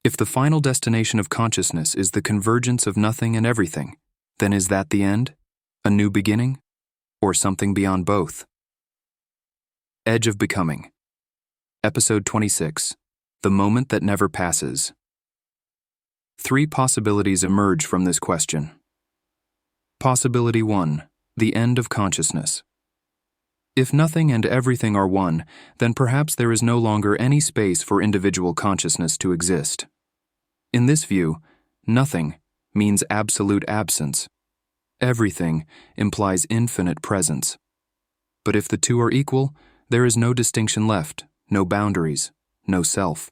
If the final destination of consciousness is the convergence of nothing and everything, then is that the end, a new beginning, or something beyond both? Edge of Becoming. Episode 26. The Moment That Never Passes. 3 possibilities emerge from this question. Possibility 1. The end of consciousness. If nothing and everything are one, then perhaps there is no longer any space for individual consciousness to exist. In this view, nothing means absolute absence. Everything implies infinite presence. But if the two are equal, there is no distinction left, no boundaries, no self.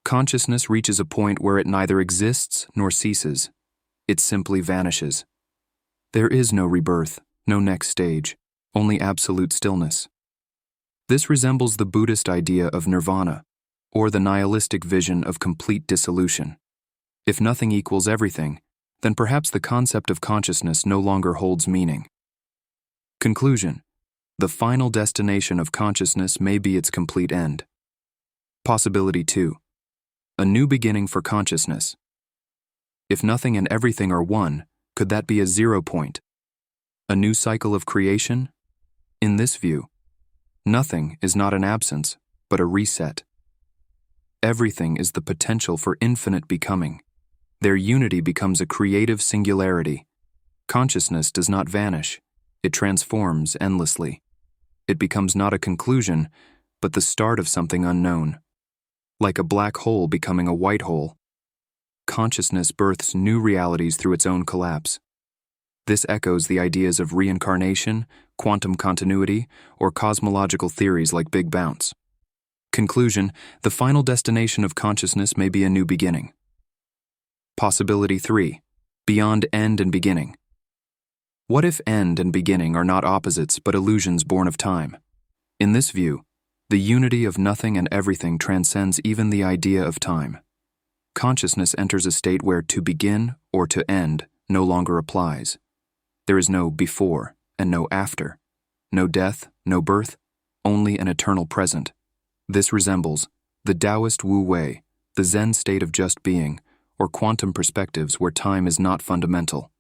Consciousness reaches a point where it neither exists nor ceases. It simply vanishes. There is no rebirth, no next stage, only absolute stillness. This resembles the Buddhist idea of nirvana, or the nihilistic vision of complete dissolution. If nothing equals everything, then perhaps the concept of consciousness no longer holds meaning. Conclusion. The final destination of consciousness may be its complete end. Possibility 2. A new beginning for consciousness. If nothing and everything are one, could that be a 0 point? A new cycle of creation? In this view, nothing is not an absence, but a reset. Everything is the potential for infinite becoming. Their unity becomes a creative singularity. Consciousness does not vanish. It transforms endlessly. It becomes not a conclusion, but the start of something unknown. Like a black hole becoming a white hole, consciousness births new realities through its own collapse. This echoes the ideas of reincarnation, quantum continuity, or cosmological theories like Big Bounce. Conclusion. The final destination of consciousness may be a new beginning. Possibility 3. Beyond end and beginning. What if end and beginning are not opposites but illusions born of time? In this view, the unity of nothing and everything transcends even the idea of time. Consciousness enters a state where to begin or to end no longer applies. There is no before and no after, no death, no birth, only an eternal present. This resembles the Taoist Wu Wei, the Zen state of just being, or quantum perspectives where time is not fundamental.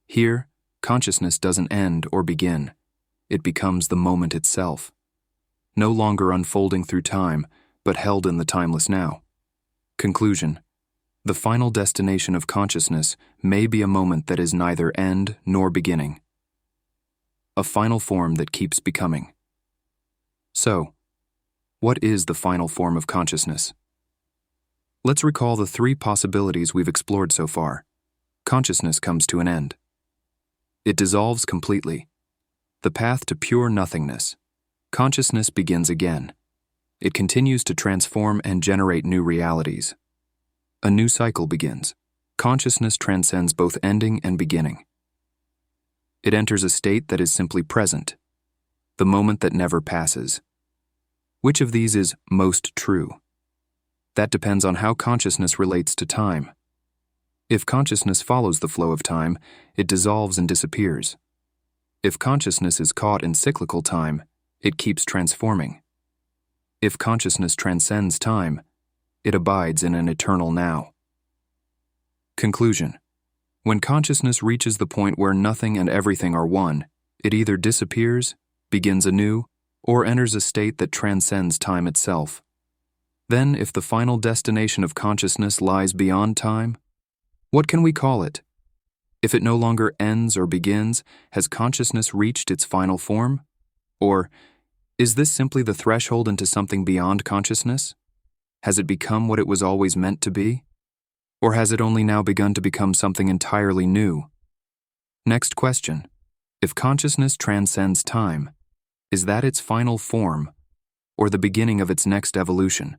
Here, consciousness doesn't end or begin. It becomes the moment itself. No longer unfolding through time, but held in the timeless now. Conclusion. The final destination of consciousness may be a moment that is neither end nor beginning. A final form that keeps becoming. So, what is the final form of consciousness? Let's recall the 3 possibilities we've explored so far. Consciousness comes to an end. It dissolves completely. The path to pure nothingness. Consciousness begins again. It continues to transform and generate new realities. A new cycle begins. Consciousness transcends both ending and beginning. It enters a state that is simply present, the moment that never passes. Which of these is most true? That depends on how consciousness relates to time. If consciousness follows the flow of time, it dissolves and disappears. If consciousness is caught in cyclical time, it keeps transforming. If consciousness transcends time, it abides in an eternal now. Conclusion. When consciousness reaches the point where nothing and everything are one, it either disappears, begins anew, or enters a state that transcends time itself. Then, if the final destination of consciousness lies beyond time, what can we call it? If it no longer ends or begins, has consciousness reached its final form? Or, is this simply the threshold into something beyond consciousness? Has it become what it was always meant to be? Or has it only now begun to become something entirely new? Next question. If consciousness transcends time, is that its final form, or the beginning of its next evolution?